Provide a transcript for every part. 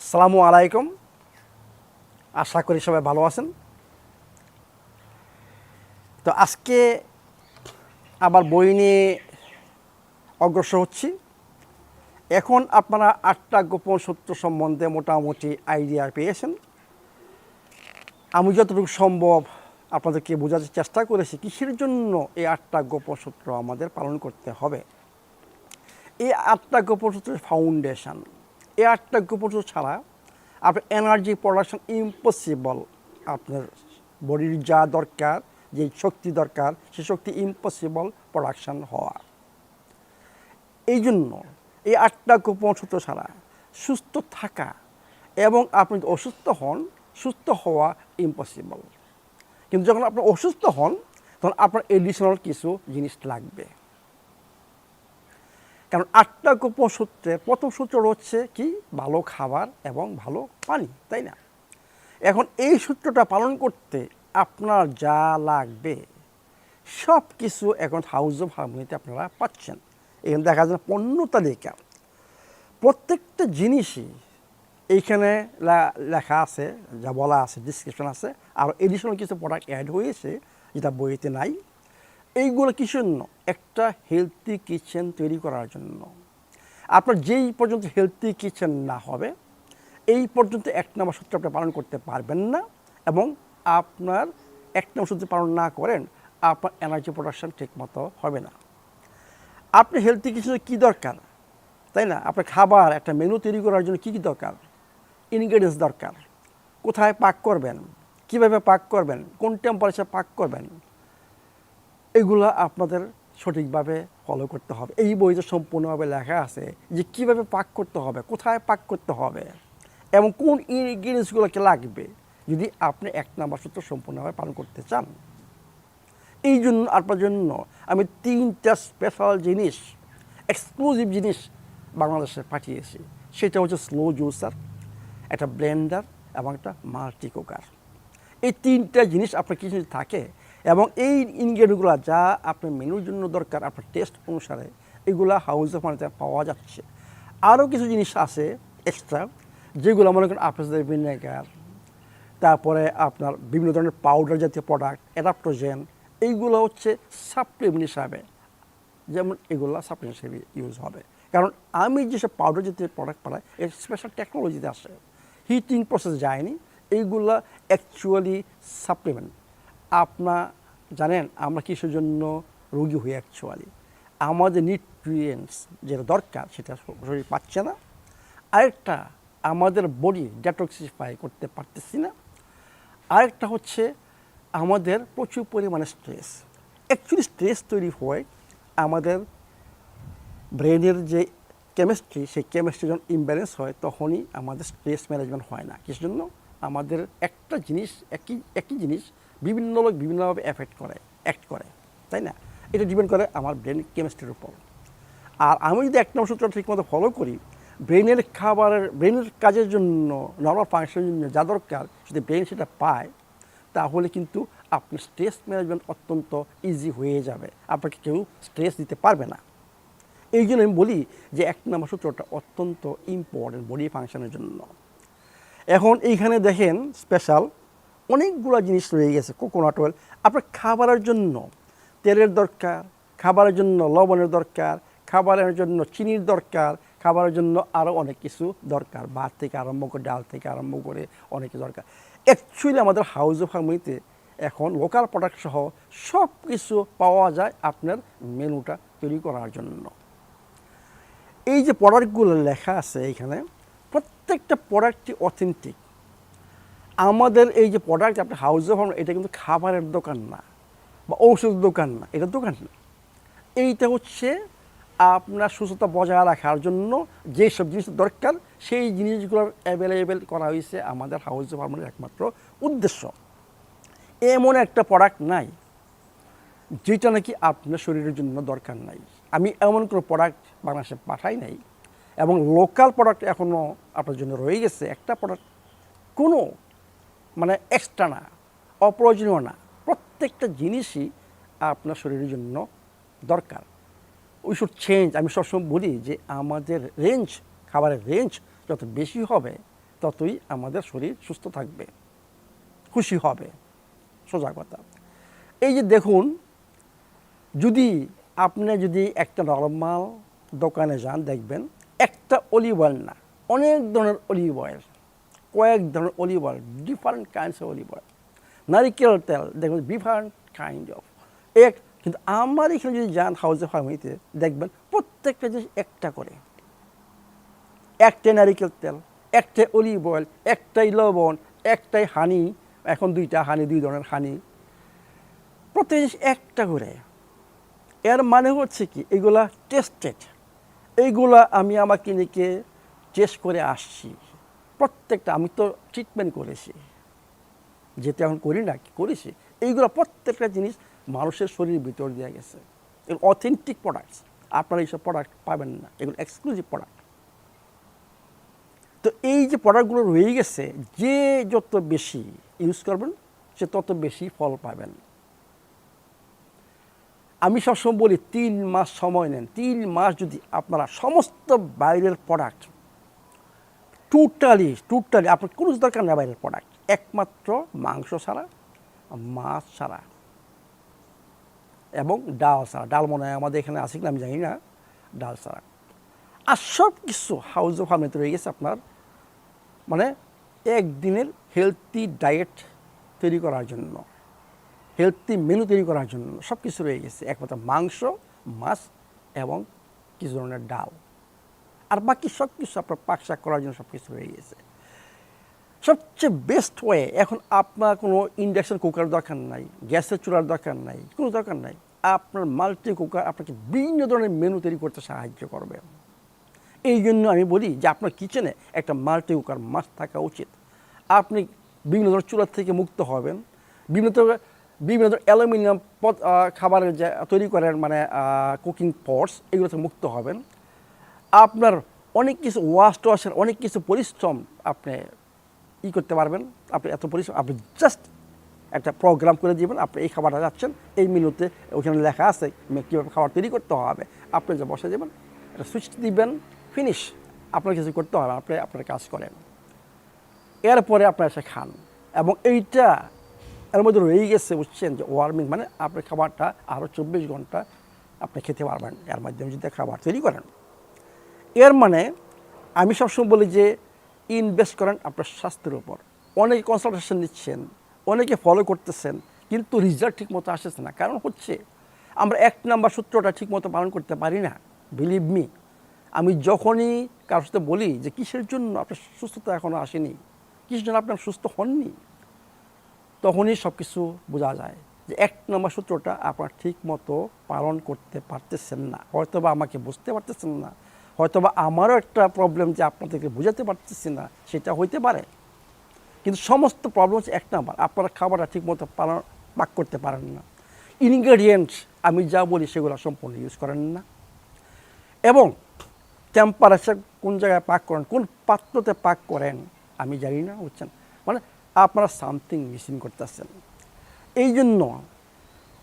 আসসালামু আলাইকুম। আশা করি সবাই ভালো আছেন। তো আজকে আবার বই নিয়ে অগ্রসর হচ্ছি। এখন আপনারা 8টা গোপন সত্য সম্বন্ধে মোটামুটি আইডিয়া পেয়েছেন। আমি যতটুকু সম্ভব আপনাদেরকে বোঝাতে চেষ্টা করেছি কিসের জন্য এই 8টা গোপন সূত্র আমাদের পালন করতে হবে। এই 8টা গোপন সূত্রের ফাউন্ডেশন, এই 8টা গোপন সূত্র ছাড়া আপনার এনার্জি প্রোডাকশন ইম্পসিবল। আপনার বডির যা দরকার, যে শক্তি দরকার, সে শক্তি ইম্পসিবল প্রোডাকশন হওয়া। এই জন্য এই 8টা গোপন সূত্র ছাড়া সুস্থ থাকা এবং আপনি যদি অসুস্থ হন, সুস্থ হওয়া ইম্পসিবল। কিন্তু যখন আপনি অসুস্থ হন তখন আপনার এডিশনাল কিছু জিনিস লাগবে। কারণ 8টা গোপন সূত্রের প্রথম সূত্র হচ্ছে কি, ভালো খাবার এবং ভালো পানি, তাই না? এখন এই সূত্রটা পালন করতে আপনার যা লাগবে সব কিছু এখন হাউস অফ হারমোনিতে আপনারা পাচ্ছেন। এখানে দেখা যায় পণ্য তালিকা, প্রত্যেকটা জিনিসই এইখানে লেখা আছে, যা বলা আছে, ডিসক্রিপশন আছে। আর এডিশনাল কিছু প্রোডাক্ট অ্যাড হয়েছে যেটা বইতে নাই। এইগুলো কিসের জন্য? একটা হেলথি কিচেন তৈরি করার জন্য। আপনার যেই পর্যন্ত হেলথি কিচেন না হবে এই পর্যন্ত 1 নম্বর সূত্র আপনি পালন করতে পারবেন না। এবং আপনার 1 নম্বর সূত্র পালন না করেন আপনার এনার্জি প্রোডাকশন ঠিকমতো হবে না। আপনি হেলথি কিচেনে কী দরকার, তাই না? আপনার খাবার একটা মেনু তৈরি করার জন্য কী কী দরকার? ইনগ্রেডিয়েন্টস দরকার। কোথায় পাক করবেন, কিভাবে পাক করবেন, কোন টেম্পারেচার পাক করবেন, এগুলো আপনাদের সঠিকভাবে ফলো করতে হবে। এই বইতে সম্পূর্ণভাবে লেখা আছে যে কীভাবে পাক করতে হবে, কোথায় পাক করতে হবে এবং কোন ইনগ্রিডিয়েন্টসগুলোকে লাগবে যদি আপনি 1 নম্বর সূত্র সম্পূর্ণভাবে পালন করতে চান। এই জন্য আপনার জন্য আমি 3টা স্পেশাল জিনিস, এক্সক্লুসিভ জিনিস বাংলাদেশে পাঠিয়েছি। সেটা হচ্ছে স্লো জুসার, একটা ব্লেন্ডার এবং একটা মাল্টি কুকার। এই 3টা জিনিস আপনার কিছু থাকে এবং এই ইনগ্রেডিয়েন্টগুলো যা আপনার মেনুর জন্য দরকার আপনার টেস্ট অনুসারে এগুলো হাউস অফ হারমোনিতে পাওয়া যাচ্ছে। আরও কিছু জিনিস আছে এক্সট্রা, যেগুলো মনে করেন আপেল ভিনেগার, তারপরে আপনার বিভিন্ন ধরনের পাউডার জাতীয় প্রোডাক্ট, অ্যাডাপ্টোজেন, এইগুলো হচ্ছে সাপ্লিমেন্ট হিসাবে, যেমন এগুলো সাপ্লিমেন্ট হিসেবে ইউজ হবে। কারণ আমি যেসব পাউডার জাতীয় প্রোডাক্ট পাই এর স্পেশাল টেকনোলজিতে আসে, হিটিং প্রসেস যায়নি, এইগুলা অ্যাকচুয়ালি সাপ্লিমেন্ট। আপনার জানেন আমরা কিসের জন্য রোগী হই? অ্যাকচুয়ালি আমাদের নিউট্রিয়েন্টস যেটা দরকার সেটা শরীর পাচ্ছে না। আরেকটা, আমাদের বডি ডেটক্সিফাই করতে পারতেছি না। আরেকটা হচ্ছে আমাদের প্রচুর পরিমাণে স্ট্রেস। অ্যাকচুয়ালি স্ট্রেস তৈরি হয় আমাদের ব্রেনের যে কেমিস্ট্রি, সেই কেমিস্ট্রি যখন ইমব্যালেন্স হয় তখনই আমাদের স্ট্রেস ম্যানেজমেন্ট হয় না। কিসের জন্য? আমাদের একটা জিনিস, একই জিনিস বিভিন্ন লোক বিভিন্নভাবে অ্যাক্ট করে, তাই না? এটা ডিপেন্ড করে আমার ব্রেন কেমিস্ট্রির উপর। আর আমি যদি 1 নম্বর সূত্র ঠিকমতো ফলো করি, ব্রেনের কাজের জন্য, নর্মাল ফাংশনের জন্য যা দরকার যদি ব্রেন সেটা পায় তাহলে কিন্তু আপনার স্ট্রেস ম্যানেজমেন্ট অত্যন্ত ইজি হয়ে যাবে। আপনাকে কেউ স্ট্রেস দিতে পারবে না। এই জন্য আমি বলি যে 1 নম্বর সূত্রটা অত্যন্ত ইম্পর্টেন্ট বডি ফাংশনের জন্য। এখন এইখানে দেখেন স্পেশাল অনেকগুলো জিনিস রয়ে গেছে। কোকোনাট অয়েল, আপনার খাবারের জন্য তেলের দরকার, খাবারের জন্য লবণের দরকার, খাবারের জন্য চিনির দরকার, খাবারের জন্য আরও অনেক কিছু দরকার, ভাত থেকে আরম্ভ করে ডাল থেকে আরম্ভ করে অনেক কিছু দরকার। অ্যাকচুয়ালি আমাদের হাউস অফ হারমোনিতে এখন লোকাল প্রোডাক্ট সহ সব কিছু পাওয়া যায় আপনার মেনুটা তৈরি করার জন্য। এই যে প্রোডাক্টগুলো লেখা আছে এইখানে, প্রত্যেকটা প্রোডাক্টই অথেন্টিক। আমাদের এই যে প্রোডাক্ট আপনার হাউস অফ হারমোনি, এটা কিন্তু খাবারের দোকান না বা ঔষধের দোকান না, এটা দোকান না। এইটা হচ্ছে আপনার সুস্থতা বজায় রাখার জন্য যেসব জিনিস দরকার সেই জিনিসগুলো অ্যাভেলেবেল করা হয়েছে আমাদের হাউস অফ হারমোনির একমাত্র উদ্দেশ্য। এমন একটা প্রোডাক্ট নাই যেটা নাকি আপনার শরীরের জন্য দরকার নাই। আমি এমন কোনো প্রোডাক্ট বাংলাদেশে পাঠাই নাই এবং লোকাল প্রোডাক্ট এখনও আপনার জন্য রয়ে গেছে। একটা প্রোডাক্ট কোনো মানে এক্সট্রা না, অপ্রয়োজনীয় না, প্রত্যেকটা জিনিসই আপনার শরীরের জন্য দরকার। We should change. আমি সবসময় বলি যে আমাদের রেঞ্জ, খাবারের রেঞ্জ যত বেশি হবে ততই আমাদের শরীর সুস্থ থাকবে, খুশি হবে, সোজা কথা। এই যে দেখুন, যদি একটা নর্মাল দোকানে যান, দেখবেন একটা অলিভ অয়েল না, অনেক ধরনের অলিভ অয়েল, কয়েক ধরনের olive oil, different kinds of olive oil, নারিকেল তেল, দেখবেন ডিফারেন্ট কাইন্ড অফ কিন্তু আমার এখানে যদি যান হাউজে ফার্মিতে, দেখবেন প্রত্যেকটা জিনিস একটা করে, একটাই নারিকেল তেল, একটাই অলিভ অয়েল, একটাই লবণ, একটাই হানি, এখন দুইটা হানি, দুই ধরনের হানি, প্রত্যেক জিনিস একটা করে। এর মানে হচ্ছে কি, এগুলা টেস্টেড, এইগুলা আমি আমার ক্লিনিকে টেস্ট করে আসছি, প্রত্যেকটা আমি তো ট্রিটমেন্ট করেছি, যেটা এখন করি না, করেছি, এইগুলো প্রত্যেকটা জিনিস মানুষের শরীরের ভিতর দিয়ে গেছে। এগুলো অথেন্টিক প্রোডাক্টস, আপনারা এইসব প্রোডাক্ট পাবেন না, এগুলো এক্সক্লুসিভ প্রোডাক্ট। তো এই যে প্রোডাক্টগুলো রয়ে গেছে, যে যত বেশি ইউজ করবেন সে তত বেশি ফল পাবেন। আমি সবসময় বলি 3 মাস সময় নেন, 3 মাস যদি আপনারা সমস্ত বাইরের প্রোডাক্ট টোটালি আপনার কোনো দরকার নেই বাইরের প্রোডাক্ট, একমাত্র মাংস ছাড়া, মাছ ছাড়া এবং ডাল ছাড়া, ডাল মনে হয় আমাদের এখানে আছে কিনা আমি জানি না, ডাল ছাড়া, আর সব কিছু হাউস অফ ফার্মেতে রয়ে গেছে আপনার মানে একদিনের হেলথি ডায়েট তৈরি করার জন্য, হেলথি মেনু তৈরি করার জন্য সব কিছু রয়ে গেছে, একমাত্র মাংস, মাছ এবং কিছু ধরনের ডাল, আর বাকি সব কিছু আপনার পাক শাক করার জন্য সব কিছু রয়ে গেছে। সবচেয়ে বেস্ট ওয়ে, এখন আপনার কোনো ইন্ডাকশন কুকার দরকার নাই, গ্যাসের চুলার দরকার নাই, কোনো দরকার নাই, আপনার মাল্টি কুকার আপনাকে বিভিন্ন ধরনের মেনু তৈরি করতে সাহায্য করবে। এই জন্য আমি বলি যে আপনার কিচেনে একটা মাল্টি কুকার মাস্ট থাকা উচিত। আপনি বিভিন্ন ধরনের চুলার থেকে মুক্ত হবেন, বিভিন্ন ধরনের অ্যালুমিনিয়াম খাবারের যে তৈরি করেন মানে কুকিং পটস, এগুলো থেকে মুক্ত হবেন। আপনার অনেক কিছু ওয়াশের অনেক কিছু পরিশ্রম আপনি করতে পারবেন, আপনি এত পরিশ্রম, আপনি জাস্ট একটা প্রোগ্রাম করে দিবেন, আপনি এই খাবারটা যাচ্ছেন, এই মেনুতে ওখানে লেখা আছে কীভাবে খাবার তৈরি করতে হবে, আপনি যে বসে দেবেন, একটা সুইচ দিবেন, ফিনিশ, আপনার কিছু করতে হবে, আপনি আপনার কাজ করেন, এরপরে আপনারা এসে খান। এবং এইটা এর মধ্যে রয়েই গেছে, বুঝছেন, যে ওয়ার্মিং মানে আপনার খাবারটা আরও 24 ঘন্টা আপনি খেতে পারবেন এর মাধ্যমে যদি খাবার তৈরি করেন। এর মানে আমি সবসময় বলি যে ইনভেস্ট করেন আপনার স্বাস্থ্যের উপর। অনেকে কনসালটেশন নিচ্ছেন, অনেকে ফলো করতেছেন, কিন্তু রেজাল্ট ঠিকমতো আসতেছে না। কারণ হচ্ছে আমরা 1 নাম্বার সূত্রটা ঠিকমতো পালন করতে পারি না। বিলিভ মি, আমি যখনই কারোর সাথে বলি যে কিসের জন্য আপনার সুস্থতা এখনও আসেনি, কিসের জন্য আপনার সুস্থ হননি, তখনই সব কিছু বোঝা যায় যে 1 নাম্বার সূত্রটা আপনার ঠিকমতো পালন করতে পারতেছেন না। হয়তোবা আমাকে বুঝতে পারতেছেন না, হয়তোবা আমারও একটা প্রবলেম যে আপনাদেরকে বোঝাতে পারতেছি না, সেটা হইতে পারে। কিন্তু সমস্ত প্রবলেম হচ্ছে 1 নাম্বার, আপনারা খাবারটা ঠিকমতো পাক করতে পারেন না। ইনগ্রেডিয়েন্টস আমি যা বলি সেগুলো সম্পূর্ণ ইউজ করেন না, এবং টেম্পারেচার কোন জায়গায় পাক করেন, কোন পাত্রতে পাক করেন আমি জানি না, বুঝছেন, মানে আপনারা সামথিং মিসিং করতেছেন। এই জন্য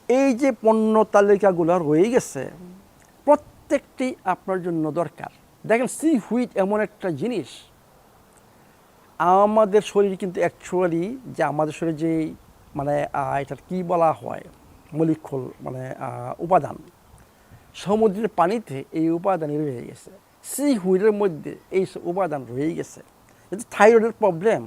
এই যে পণ্য তালিকাগুলো রয়ে গেছে, প্রত্যেকটি আপনার জন্য দরকার। দেখেন, সি হুইট এমন একটা জিনিস, আমাদের শরীর কিন্তু অ্যাকচুয়ালি যে আমাদের শরীরে যে মানে এটার কী বলা হয়, মলিকুল মানে উপাদান, সমুদ্রের পানিতে এই উপাদান রয়ে গেছে, সি হুইটের মধ্যে এই উপাদান রয়ে গেছে। থাইরয়েডের প্রবলেম,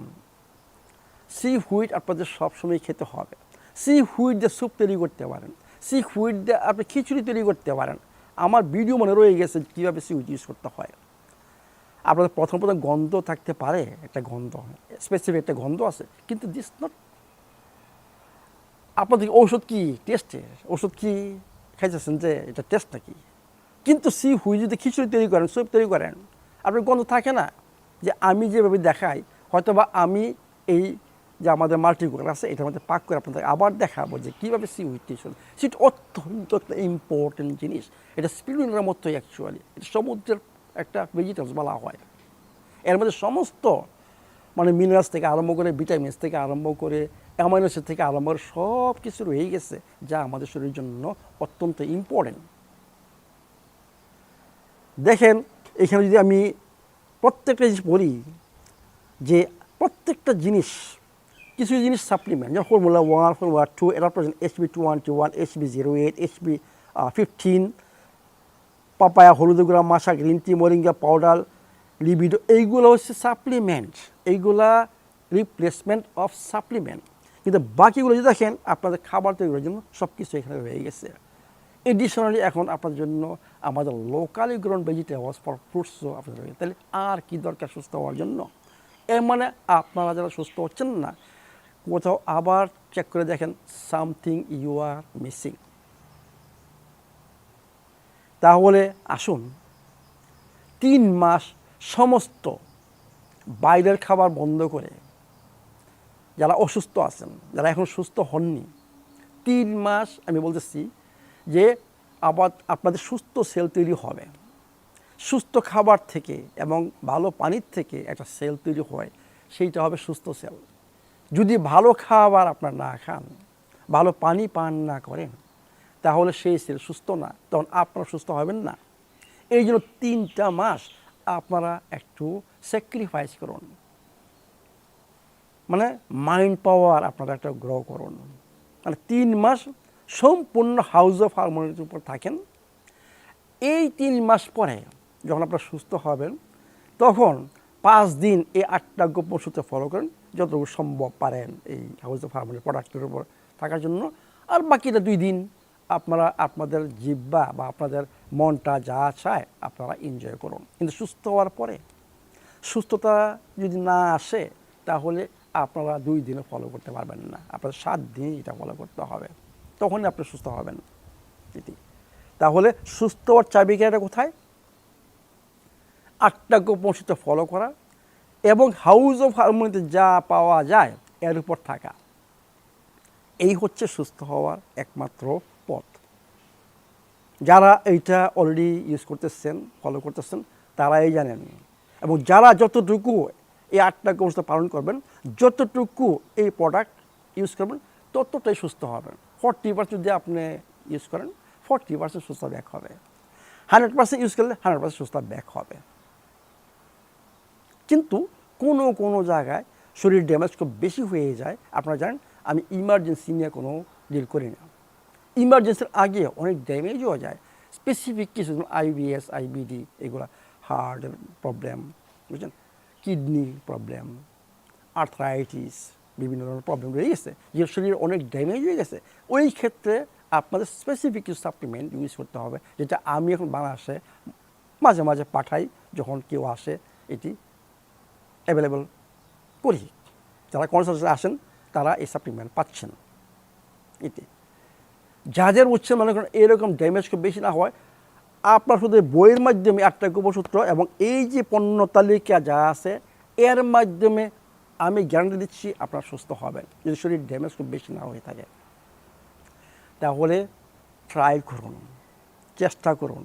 সি হুইট আপনাদের সবসময় খেতে হবে। সি হুইট দিয়ে স্যুপ তৈরি করতে পারেন, সি হুইট দিয়ে আপনি খিচুড়ি তৈরি করতে পারেন। আমার ভিডিও মনে রয়ে গেছে কীভাবে সি হুইট ইউজ করতে হয়। আপনাদের প্রথম গন্ধ থাকতে পারে, একটা গন্ধ, স্পেসিফিক একটা গন্ধ আছে, কিন্তু দিস নট, আপনাদের ঔষধ কি টেস্টে, ওষুধ কি খাইতেছেন যে এটা টেস্ট নাকি, কিন্তু সি হুইট যদি খিচুড়ি তৈরি করেন, স্যুপ তৈরি করেন, আপনার গন্ধ থাকে না। যে আমি যেভাবে দেখাই, হয়তোবা আমি এই যে আমাদের মাল্টি কুকার আছে এটার মধ্যে পাক করে আপনাদের আবার দেখাবো যে কীভাবে সি হুইট টেস্ট, সেটা অত্যন্ত একটা ইম্পর্টেন্ট জিনিস। এটা স্পিরুলিনার মতোই অ্যাকচুয়ালি, এটা সমুদ্রের একটা ভেজিটেবলস বলা হয়। এর মধ্যে সমস্ত মানে মিনারেলস থেকে আরম্ভ করে, ভিটামিনস থেকে আরম্ভ করে, অ্যামাইনো অ্যাসিড থেকে আরম্ভ করে সব কিছু রয়েই গেছে, যা আমাদের শরীরের জন্য অত্যন্ত ইম্পর্টেন্ট। দেখেন, এখানে যদি আমি প্রত্যেকটা জিনিস বলি, যে প্রত্যেকটা জিনিস কিছু জিনিস সাপ্লিমেন্ট, যেমন ফর্মুলা 1, ফর্মুলা 2, এরা HB221, HB08, HB15, পাপায়া, হলুদ গুঁড়া, মাশা, green tea, moringa powder, libido, এইগুলো হচ্ছে সাপ্লিমেন্ট, এইগুলা রিপ্লেসমেন্ট অফ সাপ্লিমেন্ট। কিন্তু বাকিগুলো যদি দেখেন আপনাদের খাবার তৈরির জন্য সব কিছু এখানে রয়ে গেছে। এডিশনালি এখন আপনার জন্য আমাদের লোকালি গ্রোন ভেজিটেবলস ফর ফ্রুটসও আপনাদের রয়েছে। তাহলে আর কি দরকার সুস্থ হওয়ার জন্য? এর মানে আপনারা যারা সুস্থ হচ্ছেন না, কোথাও আবার চেক করে দেখেন সামথিং ইউ আর মিসিং। তাহলে আসুন 3 মাস সমস্ত বাইরের খাবার বন্ধ করে, যারা অসুস্থ আছেন, যারা এখন সুস্থ হননি, 3 মাস আমি বলতেছি যে আবার আপনাদের সুস্থ সেল তৈরি হবে। সুস্থ খাবার থেকে এবং ভালো পানির থেকে একটা সেল তৈরি হয়, সেইটা হবে সুস্থ সেল। যদি ভালো খাবার আপনার না খান, ভালো পানি পান না করেন, তাহলে সেই সেল সুস্থ না, তখন আপনারা সুস্থ হবেন না। এই জন্য 3টা মাস আপনারা একটু স্যাক্রিফাইস করুন, মানে মাইন্ড পাওয়ার আপনারা একটা গ্রো করুন। মানে 3 মাস সম্পূর্ণ হাউস অফ হারমোনির উপর থাকেন। এই 3 মাস পরে যখন আপনারা সুস্থ হবেন, তখন 5 দিন এই 8টা গোপন সূত্র ফলো করেন, যতটুকু সম্ভব পারেন এই হাউস অফ হারমোনি প্রোডাক্টের উপর থাকার জন্য। আর বাকিটা 2 দিন আপনারা আপনাদের জিহ্বা বা আপনাদের মনটা যা চায় আপনারা এনজয় করুন। কিন্তু সুস্থ হওয়ার পরে, সুস্থতা যদি না আসে, তাহলে আপনারা 2 দিনও ফলো করতে পারবেন না, আপনাদের 7 দিন এটা ফলো করতে হবে, তখনই আপনি সুস্থ হবেন। এটি তাহলে সুস্থ হওয়ার চাবিকাঠিটা কোথায়? 8টা গোপন সূত্র ফলো করা এবং হাউস অফ হারমোনিতে যা পাওয়া যায় এর উপর থাকা। এই হচ্ছে সুস্থ হওয়ার একমাত্র পথ। যারা এইটা অলরেডি ইউজ করতেছেন, ফলো করতেছেন, তারাই জানেন। এবং যারা যতটুকু এই 8টা গোপন সূত্র পালন করবেন, যতটুকু এই প্রোডাক্ট ইউজ করবেন, ততটাই সুস্থ হবেন। 40% যদি আপনি ইউজ করেন, 40% সুস্থ ব্যাক হবে। 100% ইউজ করলে 100% সুস্থ ব্যাক হবে। কিন্তু কোনো জায়গায় শরীর ড্যামেজ খুব বেশি হয়ে যায়, আপনারা জানেন। আমি ইমার্জেন্সি নিয়ে কোনো ডিল করি না। ইমার্জেন্সির আগে অনেক ড্যামেজও যায়, স্পেসিফিক কিছু, IBS, IBD, এগুলো হার্টের প্রবলেম, বুঝছেন, কিডনি প্রবলেম, আর্থ্রাইটিস, বিভিন্ন ধরনের প্রবলেম রয়ে গেছে, যে শরীরে অনেক ড্যামেজ হয়ে গেছে। ওই ক্ষেত্রে আপনাদের স্পেসিফিক কিছু সাপ্লিমেন্ট ইউজ করতে হবে, যেটা আমি এখন বাংলাদেশে মাঝে মাঝে পাঠাই, যখন কেউ আসে এটি অ্যাভেলেবল করি। যারা কনসালটেন্সে আসেন তারা এই সাপ্লিমেন্ট পাচ্ছেন। এটি যাদের উৎসে মনে করেন এরকম ড্যামেজ খুব বেশি না হয়, আপনার শুধু বইয়ের মাধ্যমে 8টা গোপন সূত্র এবং এই যে পণ্য তালিকা যা আছে এর মাধ্যমে আমি গ্যারান্টি দিচ্ছি আপনার সুস্থ হবেন, যদি শরীর ড্যামেজ খুব বেশি না হয়ে থাকে। তাহলে ট্রাই করুন, চেষ্টা করুন,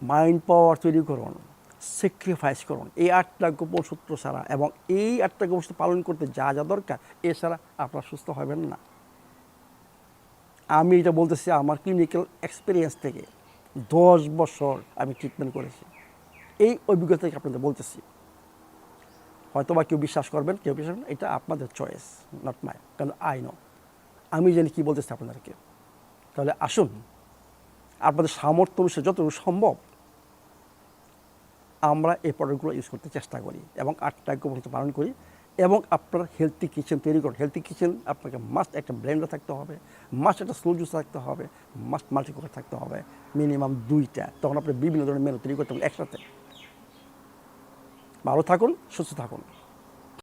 মাইন্ড পাওয়ার তৈরি করুন, স্যাক্রিফাইস করুন এই 8টা গোপন সূত্র ছাড়া। এবং এই 8টা গোপন সূত্র পালন করতে যা যা দরকার, এছাড়া আপনারা সুস্থ হবেন না। আমি এটা বলতেছি আমার ক্লিনিক্যাল এক্সপিরিয়েন্স থেকে, 10 বছর আমি ট্রিটমেন্ট করেছি, এই অভিজ্ঞতা থেকে আপনাদের বলতেছি। হয়তো বা কেউ বিশ্বাস করবেন, কেউ বিশ্বাস করবেন, এটা আপনাদের চয়েস, নট মাই, কারণ আই নো, আমি জানি কী বলতেছি আপনাদেরকে। তাহলে আসুন আপনাদের সামর্থ্য অনুসারে যতটুকু সম্ভব আমরা এই প্রোডাক্টগুলো ইউজ করতে চেষ্টা করি এবং 8টা গোপন সূত্র পালন করি। এবং আপনার হেলদি কিচেন তৈরি করুন। হেলদি কিচেন আপনাকে মাস্ট একটা ব্লেন্ডার থাকতে হবে, মাস্ট একটা স্লো জুস থাকতে হবে, মাস্ট মাল্টি কুকার থাকতে হবে, মিনিমাম 2টা। তখন আপনি বিভিন্ন ধরনের মেনু তৈরি করতে পারবেন একসাথে। ভালো থাকুন, সুস্থ থাকুন।